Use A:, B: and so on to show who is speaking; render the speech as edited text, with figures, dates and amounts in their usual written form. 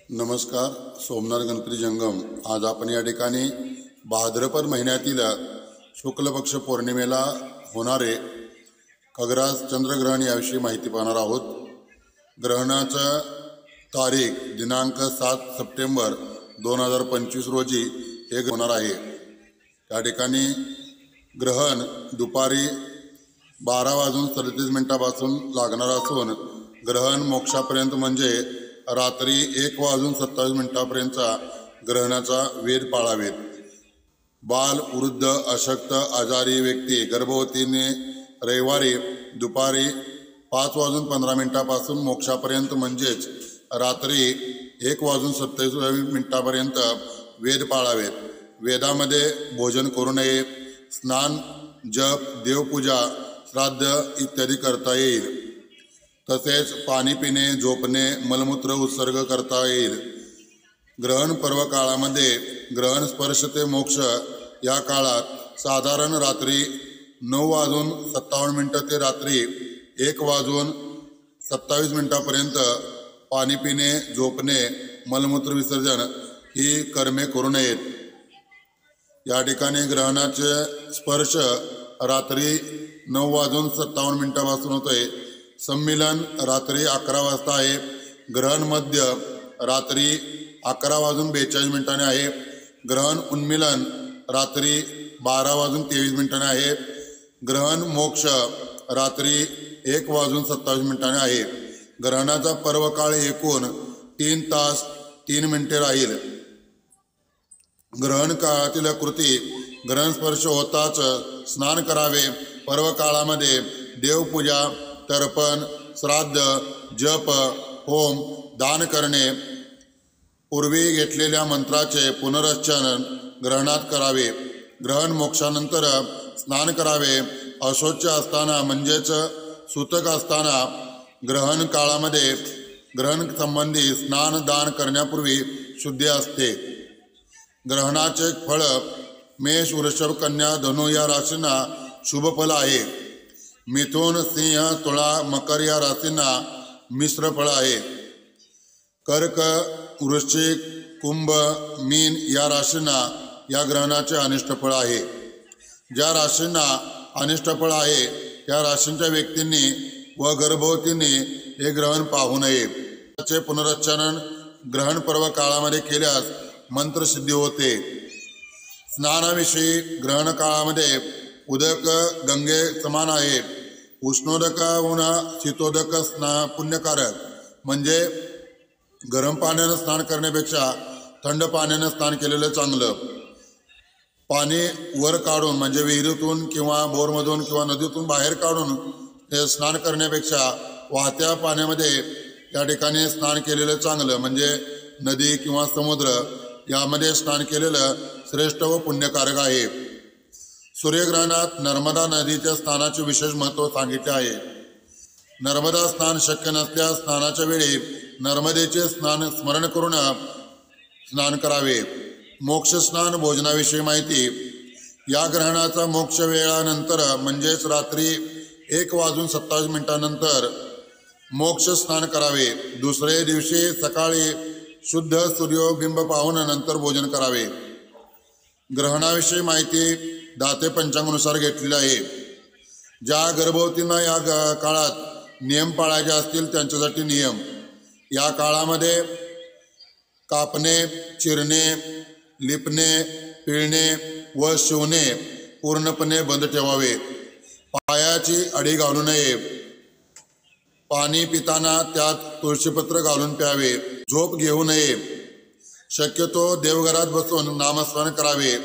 A: नमस्कार. सोमनाथ गणपती जंगम. आज आपण या ठिकाणी भाद्रपद महिन्यातील शुक्ल पक्ष पौर्णिमेला होणारे खग्रास चंद्रग्रहण याविषयी माहिती पाहणार आहोत. ग्रहणाचं तारीख दिनांक 7 सप्टेंबर 2025 रोजी हे होणार आहे. त्या ठिकाणी ग्रहण दुपारी 12:37 पासून लागणार असून ग्रहण मोक्षापर्यंत म्हणजे रात्री 1:27 पर्यंतचा ग्रहणाचा वेध पाळावेत. बाल, वृद्ध, अशक्त, आजारी व्यक्ती, गर्भवतीने रविवारी दुपारी 5:15 पासून मोक्षापर्यंत म्हणजेच रात्री 1:27 पर्यंत वेध पाळावेत. वेदामध्ये भोजन करू नये. स्नान, जप, देवपूजा, श्राद्ध इत्यादी करता येईल. तसेच पाणी पिणे, झोपणे, मलमूत्र उत्सर्ग करता येईल. ग्रहण पर्व काळामध्ये ग्रहण स्पर्श ते मोक्ष या काळात साधारण रात्री 9:57 ते रात्री 1:27 पर्यंत पाणी पिणे, झोपणे, मलमूत्र विसर्जन ही कर्मे करू नयेत. या ठिकाणी ग्रहणाचे स्पर्श रात्री 9:57 पासून होतोय. संमिलन रात्री 11 वाजता आहे. ग्रहण मध्य रात्री 11:42 आहे. ग्रहण उन्मिलन रात्री 12:23 आहे. ग्रहण मोक्ष रात्री 1:27 आहे. ग्रहणाचा पर्वकाळ एकूण 3 तास 3 मिनिटे राहील. ग्रहण काळातील कृती: ग्रहण स्पर्श होताच स्नान करावे. पर्व काळामध्ये देवपूजा, तर्पण, श्राद्ध, जप, होम, दान करणे. पूर्वी घेतलेल्या मंत्राचे पुनरुच्चारण ग्रहणात करावे. ग्रहण मोक्षानंतर स्नान करावे. अशौच असताना म्हणजेच सूतक असताना ग्रहण काळामध्ये ग्रहण संबंधी स्नान दान करण्यापूर्वी शुद्धी असते. ग्रहणाचे फळ: मेष, वृषभ, कन्या, धनु या राशींना शुभ फल आहे. मिथुन, सिंह, तुळा, मकर या राशींना मिश्र फळ आहे. कर्क, वृश्चिक, कुंभ, मीन या राशींना या ग्रहणाचे अनिष्ट फळ आहे. ज्या राशींना अनिष्ट फळ आहे त्या राशींच्या व्यक्तींनी व गर्भवतींनी हे ग्रहण पाहू नये. त्याचे पुनरुच्चारण ग्रहण पर्व काळामध्ये केल्यास मंत्रसिद्धी होते. स्नानाविषयी: ग्रहण काळामध्ये उदक गंगे समान आहे. उष्णोदकाहून शीतोदक पुण्यकारक म्हणजे गरम पाण्यानं स्नान करण्यापेक्षा थंड पाण्यानं स्नान केलेलं चांगलं. पाणी वर काढून म्हणजे विहिरीतून किंवा बोरमधून किंवा नदीतून बाहेर काढून हे स्नान करण्यापेक्षा वाहत्या पाण्यामध्ये त्या ठिकाणी स्नान केलेलं चांगलं म्हणजे नदी किंवा समुद्र यामध्ये स्नान केलेलं श्रेष्ठ व पुण्यकारक आहे. सूर्यग्रहणात नर्मदा नदीच्या स्नानाचे विशेष महत्त्व सांगितले आहे. नर्मदा स्नान शक्य नसल्यास स्नानाच्या वेळी नर्मदेचे स्नान स्मरण करून स्नान करावे. मोक्ष स्नान: भोजनाविषयी माहिती: या ग्रहणाचा मोक्ष वेळानंतर म्हणजेच रात्री 1:27 नंतर मोक्ष स्नान करावे. दुसरे दिवशी सकाळी शुद्ध सूर्यबिंब पाहून नंतर भोजन करावे. ग्रहणाविषयी माहिती दाते पंचांगानुसार घेतलेली आहे. ज्या गर्भवतींना या काळात नियम पाळायचे असतील त्यांच्यासाठी नियम: या काळामध्ये कापणे, चिरणे, लिपणे, पिळणे व शिवणे पूर्णपणे बंद ठेवावे. पायाची अडी घालू नये. पाणी पिताना त्यात तुळशीपत्र घालून प्यावे. झोप घेऊ नये. शक्यतो देवघरात बसून नामस्मरण करावे.